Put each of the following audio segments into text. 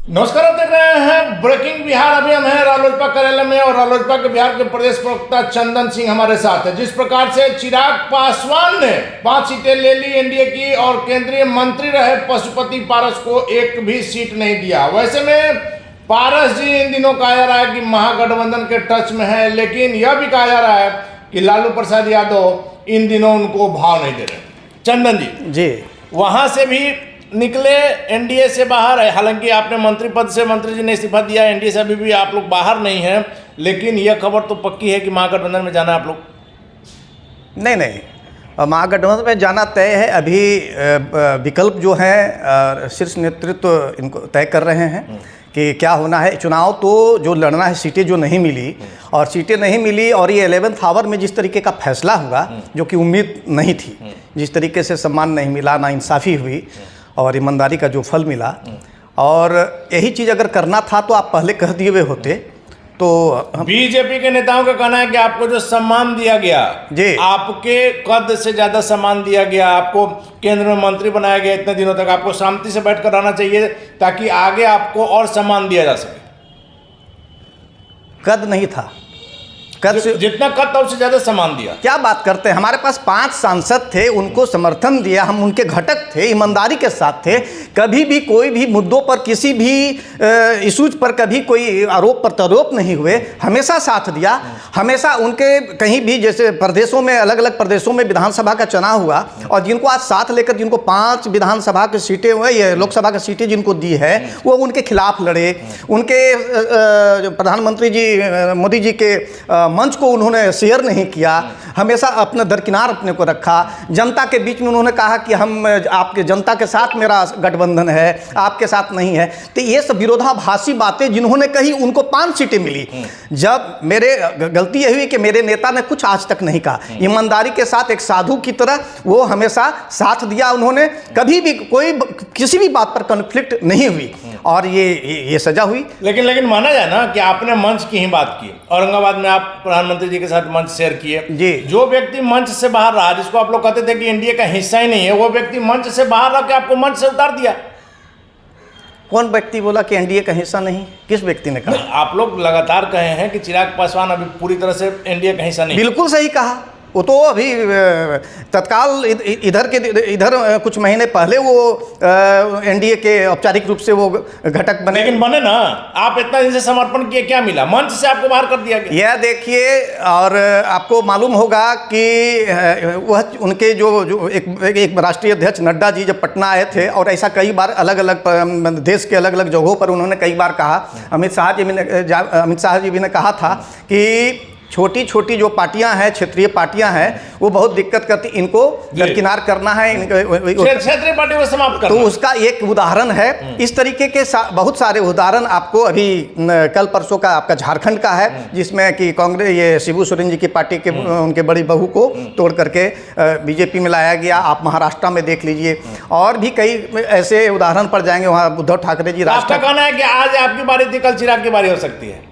नमस्कार, आप देख रहे हैं ब्रेकिंग बिहार। अभी हम हैं रालोसपा कार्यालय में और रालोसपा के बिहार के प्रदेश प्रवक्ता चंदन सिंह हमारे साथ है। जिस प्रकार से चिराग पासवान ने 5 सीटें ले ली एनडीए की और केंद्रीय मंत्री रहे पशुपति पारस को एक भी सीट नहीं दिया, वैसे में पारस जी इन दिनों कहा जा रहा है कि महागठबंधन के टच में है, लेकिन यह भी कहा जा रहा है कि लालू प्रसाद यादव इन दिनों उनको भाव नहीं दे रहे। चंदन जी, वहां से भी निकले एनडीए से बाहर है। हालांकि आपने मंत्री पद से, मंत्री जी ने इस्तीफा दिया, एनडीए से अभी भी आप लोग बाहर नहीं हैं, लेकिन यह खबर तो पक्की है कि महागठबंधन में जाना है आप लोग। नहीं, महागठबंधन में जाना तय है। अभी विकल्प जो है शीर्ष नेतृत्व इनको तय कर रहे हैं कि क्या होना है। चुनाव तो जो लड़ना है, सीटें जो नहीं मिली और सीटें नहीं मिली और ये 11th आवर में जिस तरीके का फैसला हुआ, जो कि उम्मीद नहीं थी, जिस तरीके से सम्मान नहीं मिला, ना इंसाफ़ी हुई और ईमानदारी का जो फल मिला, और यही चीज़ अगर करना था तो आप पहले कह दिए हुए होते। तो बीजेपी के नेताओं का कहना है कि आपको जो सम्मान दिया गया जी, आपके कद से ज़्यादा सम्मान दिया गया, आपको केंद्र में मंत्री बनाया गया, इतने दिनों तक आपको शांति से बैठकर रहना चाहिए ताकि आगे आपको और सम्मान दिया जा सके। कद नहीं था, कद से जितना कद था उससे ज़्यादा सम्मान दिया। क्या बात करते हैं, हमारे पास 5 सांसद थे, उनको समर्थन दिया, हम उनके घटक थे, ईमानदारी के साथ थे। कभी भी कोई भी मुद्दों पर, किसी भी इशूज पर कभी कोई आरोप प्रत्यारोप नहीं हुए, हमेशा साथ दिया। हमेशा उनके कहीं भी, जैसे प्रदेशों में, अलग अलग प्रदेशों में विधानसभा का चुनाव हुआ और जिनको आज साथ लेकर, जिनको 5 विधानसभा की सीटें हुए, ये लोकसभा की सीटें जिनको दी है, वो उनके खिलाफ लड़े। उनके प्रधानमंत्री जी मोदी जी के मंच को उन्होंने शेयर नहीं किया, हमेशा अपने दरकिनार अपने को रखा। जनता के बीच में उन्होंने कहा कि हम आपके जनता के साथ मेरा गठबंधन है, आपके साथ नहीं है। तो ये सब विरोधाभासी बातें जिन्होंने कही, उनको 5 सीटें मिली। जब मेरे गलती यही हुई कि मेरे नेता ने कुछ आज तक नहीं कहा, ईमानदारी के साथ एक साधु की तरह वो हमेशा साथ दिया। उन्होंने कभी भी कोई किसी भी बात पर कॉन्फ्लिक्ट नहीं हुई और ये सजा हुई। लेकिन माना जाए ना कि आपने मंच की ही बात की, औरंगाबाद में आप प्रधानमंत्री जी के साथ मंच शेयर किए जी। जो व्यक्ति मंच से बाहर रहा, जिसको आप लोग कहते थे कि एनडीए का हिस्सा ही नहीं है, वो व्यक्ति मंच से बाहर रह के आपको मंच से उतार दिया। कौन व्यक्ति बोला कि एनडीए का हिस्सा नहीं? किस व्यक्ति ने कहा? आप लोग लगातार कहे हैं कि चिराग पासवान अभी पूरी तरह से एनडीए का हिस्सा नहीं। बिल्कुल सही कहा। वो तो अभी तत्काल इधर कुछ महीने पहले वो एनडीए के औपचारिक रूप से वो घटक बने। लेकिन बने ना, आप इतना दिन से समर्पण किए, क्या मिला? मंच से आपको बाहर कर दिया गया। यह देखिए, और आपको मालूम होगा कि वह उनके जो एक राष्ट्रीय अध्यक्ष नड्डा जी जब पटना आए थे, और ऐसा कई बार अलग अलग देश के अलग अलग जगहों पर उन्होंने कई बार कहा, अमित शाह जी भी ने कहा था कि छोटी छोटी जो पार्टियां हैं, क्षेत्रीय पार्टियां हैं, वो बहुत दिक्कत करती, इनको दरकिनार करना है, क्षेत्रीय पार्टी को समाप्त करना। तो उसका एक उदाहरण है। इस तरीके के बहुत सारे उदाहरण आपको अभी कल परसों का आपका झारखंड का है, जिसमें कि कांग्रेस, ये शिबू सोरेन जी की पार्टी के उनके बड़ी बहू को तोड़ करके बीजेपी में लाया गया। आप महाराष्ट्र में देख लीजिए, और भी कई ऐसे उदाहरण पर जाएंगे। वहाँ उद्धव ठाकरे जी, आपका कहना है कि आज आपकी बारी थी, कल चिराग की बारी हो सकती है।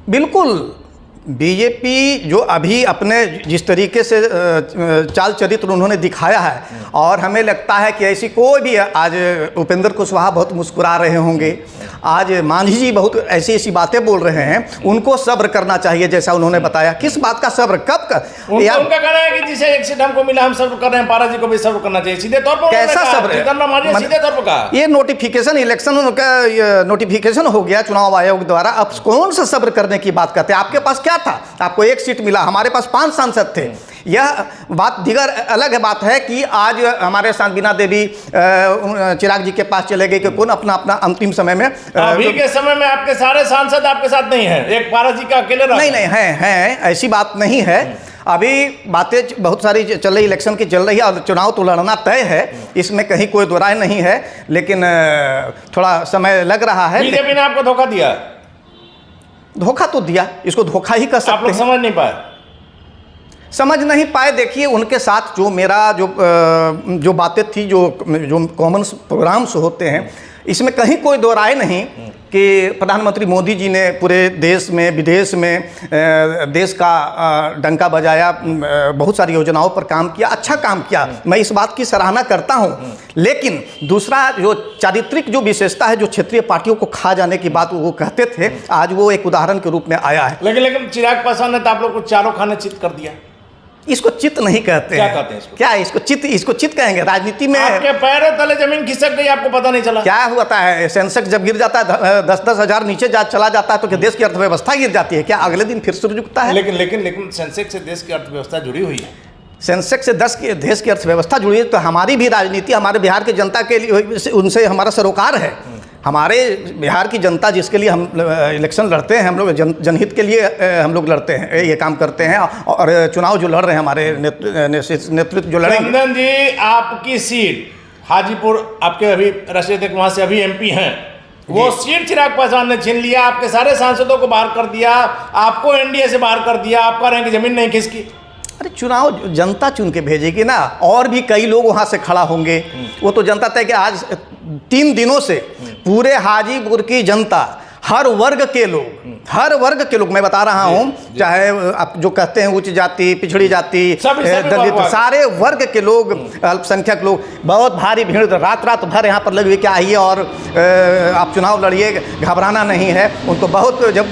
बिल्कुल। बीजेपी जो अभी अपने जिस तरीके से चाल चरित्र उन्होंने दिखाया है, और हमें लगता है कि ऐसी कोई भी, आज उपेंद्र कुशवाहा बहुत मुस्कुरा रहे होंगे, आज मांझी जी बहुत ऐसी ऐसी बातें बोल रहे हैं, उनको सब्र करना चाहिए, जैसा उन्होंने बताया। किस बात का सब्र, कब का? उनका कहना है कि जिसे एक सीट हमको मिला, हम सब्र कर रहे हैं, पारा जी को भी सब्र करना चाहिए। सीधे तौर पर कैसा सब्र? सीधे तौर पर कहा। ये नोटिफिकेशन, इलेक्शन का नोटिफिकेशन हो गया चुनाव आयोग द्वारा, अब कौन सा सब्र करने की बात करते हैं? आपके पास क्या था? आपको 1 सीट मिला, हमारे पास 5 सांसद थे। यह बात दीगर अलग बात है कि आज हमारे साथ बीना देवी चिराग जी के पास चले गए कि कौन अपना अंतिम समय में, अभी के समय में आपके सारे सांसद आपके साथ नहीं है, एक पारा जी का अकेले रहा। नहीं है, ऐसी बात नहीं है। अभी बातें बहुत सारी चल रही, इलेक्शन की चल रही है, और चुनाव तो लड़ना तय है, इसमें कहीं कोई दो राय नहीं है, लेकिन थोड़ा समय लग रहा है। बीजेपी ने आपको धोखा दिया? धोखा तो दिया, इसको धोखा ही कर सकते हैं। आप लोग समझ नहीं पाए? समझ नहीं पाए। देखिए, उनके साथ जो मेरा जो बातें थी, जो कॉमन प्रोग्राम्स होते हैं, इसमें कहीं कोई दो राय नहीं कि प्रधानमंत्री मोदी जी ने पूरे देश में विदेश में देश का डंका बजाया, बहुत सारी योजनाओं पर काम किया, अच्छा काम किया, मैं इस बात की सराहना करता हूँ। लेकिन दूसरा जो चारित्रिक जो विशेषता है, जो क्षेत्रीय पार्टियों को खा जाने की बात वो कहते थे, आज वो एक उदाहरण के रूप में आया है। लेकिन चिराग पासवान ने तो आप लोग को चारों खाने चित कर दिया। इसको चित नहीं कहते क्या हैं। कहते हैं इसको? क्या इसको चित कहेंगे? राजनीति में आपके पैरों तले जमीन खिसक गई, आपको पता नहीं चला? क्या होता है, सेंसेक्स जब गिर जाता है 10-10 हज़ार नीचे चला जाता है तो क्या देश की अर्थव्यवस्था गिर जाती है? क्या अगले दिन फिर से रुकता है? लेकिन सेंसेक्स से देश की अर्थव्यवस्था जुड़ी हुई है। सेंसेक्स से देश की अर्थव्यवस्था जुड़ी है, तो हमारी भी राजनीति, हमारे बिहार की जनता के लिए उनसे हमारा सरोकार है। हमारे बिहार की जनता जिसके लिए हम इलेक्शन लड़ते हैं, हम लोग जनहित के लिए हम लोग लड़ते हैं, ये काम करते हैं, और चुनाव जो लड़ रहे हैं हमारे नेतृत्व जो लड़ेंगे। चंदन जी, आपकी सीट हाजीपुर, आपके अभी राष्ट्रीय अध्यक्ष वहाँ से अभी MP हैं, वो सीट चिराग पासवान ने छीन लिया, आपके सारे सांसदों को बाहर कर दिया, आपको NDA से बाहर कर दिया, आपका रैंक जमीन नहीं खिसकी। अरे चुनाव जनता चुन के भेजेगी ना, और भी कई लोग वहाँ से खड़ा होंगे। वो तो जनता तय कि आज 3 दिनों से पूरे हाजीपुर की जनता, हर वर्ग के लोग, मैं बता रहा हूँ, चाहे आप जो कहते हैं उच्च जाति, पिछड़ी जाति, दलित, सारे वर्ग के लोग, अल्पसंख्यक लोग, बहुत भारी भीड़ रात भर यहाँ पर लगी हुई कि आइए और आप चुनाव लड़िए, घबराना नहीं है। उनको बहुत, जब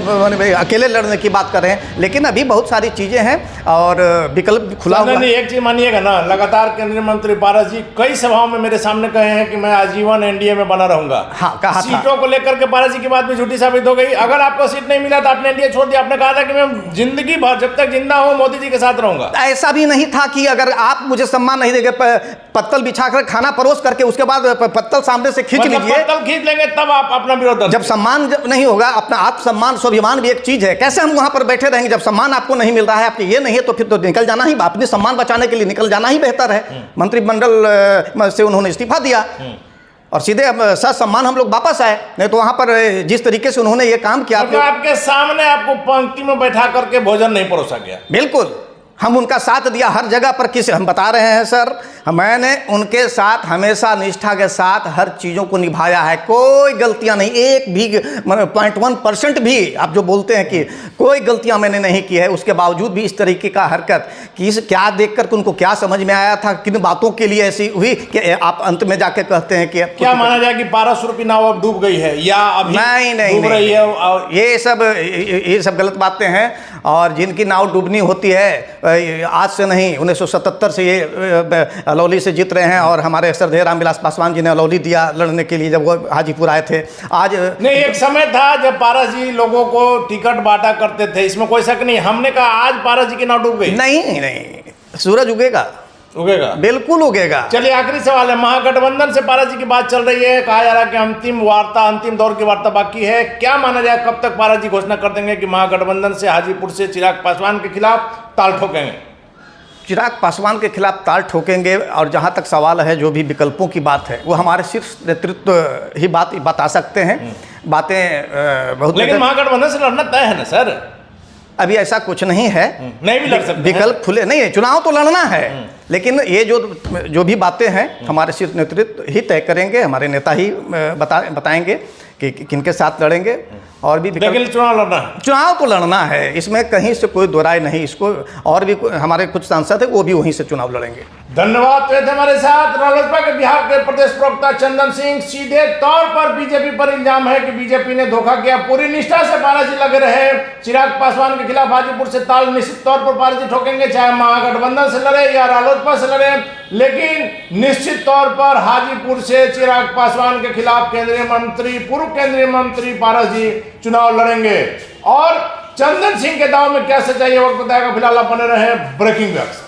अकेले लड़ने की बात कर रहे हैं, लेकिन अभी बहुत सारी चीज़ें हैं और विकल्प खुला हुआ है। एक चीज मानिएगा ना, लगातार केंद्रीय मंत्री पारस जी कई सभाओं में मेरे सामने कहे हैं कि मैं आजीवन NDA में बना रहूंगा। हाँ, कहा सीटों को लेकर के पारस जी की बात भी झूठी साबित हो गई। अगर आपको सीट नहीं मिला तो आपने NDA छोड़ दिया। आपने कहा था कि मैं जिंदगी भर, जब तक जिंदा हूं, मोदी जी के साथ रहूंगा। ऐसा भी नहीं था कि अगर आप मुझे सम्मान नहीं देंगे, पत्तल बिछाकर खाना परोस करके उसके बाद पत्तल सामने से खींच लीजिए, पत्तल खींच लेंगे तब आप अपना विरोध। जब सम्मान नहीं होगा, अपना आत्मसम्मान, स्वाभिमान भी एक चीज है, कैसे हम वहां पर बैठे रहेंगे? जब सम्मान आपको नहीं मिल रहा है, आपके ये नहीं है, तो फिर तो निकल जाना ही, अपने सम्मान बचाने के लिए निकल जाना ही बेहतर है। मंत्रिमंडल से उन्होंने इस्तीफा दिया और सीधे सम्मान हम लोग वापस आए। नहीं तो वहां पर जिस तरीके से उन्होंने ये काम किया, तो आपके सामने आपको पंक्ति में बैठा करके भोजन नहीं परोसा गया। बिल्कुल, हम उनका साथ दिया हर जगह पर। हम बता रहे हैं सर, मैंने उनके साथ हमेशा निष्ठा के साथ हर चीज़ों को निभाया है, कोई गलतियां नहीं, एक भी 0.1% भी, आप जो बोलते हैं कि कोई गलतियां मैंने नहीं की है, उसके बावजूद भी इस तरीके का हरकत कि क्या देख कर उनको क्या समझ में आया था, किन बातों के लिए ऐसी हुई कि आप अंत में जाके कहते हैं कि क्या माना जाए कि 1200 रुपये नाव अब डूब गई है या अभी नहीं डूब रही है? ये सब गलत बातें हैं, और जिनकी नाव डूबनी होती है आज से नहीं, 1977 से ये अलौली से जीत रहे हैं, और हमारे श्रद्धेय रामविलास पासवान जी ने अलौली दिया लड़ने के लिए जब वो हाजीपुर आए थे। आज नहीं, एक समय था जब पारस जी लोगों को टिकट बांटा करते थे, इसमें कोई शक नहीं। हमने कहा आज पारस जी की नाव डूब गई। नहीं, सूरज उगेगा, बिल्कुल उगेगा। चलिए, आखिरी सवाल है, महागठबंधन से पारस जी की बात चल रही है, कहा जा रहा है कि अंतिम दौर की वार्ता बाकी है। क्या माना जाए, कब तक पारस जी घोषणा कर देंगे कि महागठबंधन से हाजीपुर से चिराग पासवान के खिलाफ ताल ठोकेंगे? चिराग पासवान के खिलाफ ताल ठोकेंगे, और जहाँ तक सवाल है जो भी विकल्पों की बात है, वो हमारे शीर्ष नेतृत्व ही बता सकते हैं। बातें बहुत, लेकिन महागठबंधन से लड़ना तय है ना सर? अभी ऐसा कुछ नहीं है, नहीं भी लड़ सकते, विकल्प खुले नहीं है, चुनाव तो लड़ना है, लेकिन ये जो भी बातें हैं हमारे शीर्ष नेतृत्व ही तय करेंगे, हमारे नेता ही बताएंगे कि किनके साथ लड़ेंगे। और भी लेकिन चुनाव तो लड़ना है, इसमें कहीं से कोई दो राय नहीं। इसको और भी हमारे कुछ सांसद है, वो भी वहीं से चुनाव लड़ेंगे। धन्यवाद। तो थे हमारे साथ रालोसपा के बिहार के प्रदेश प्रवक्ता चंदन सिंह। सीधे तौर पर बीजेपी पर इल्जाम है कि बीजेपी ने धोखा किया, पूरी निष्ठा से पारस जी लगे रहे। चिराग पासवान के खिलाफ हाजीपुर से ताल निश्चित तौर पर पारस जी ठोकेंगे, चाहे महागठबंधन से लड़े या रालोसपा से लड़े, लेकिन निश्चित तौर पर हाजीपुर से चिराग पासवान के खिलाफ पूर्व केंद्रीय मंत्री पारस जी चुनाव लड़ेंगे। और चंदन सिंह के दाव में क्या सच्चाई है, वक्त बताएगा। फिलहाल आप बने रहे ब्रेकिंग न्यूज।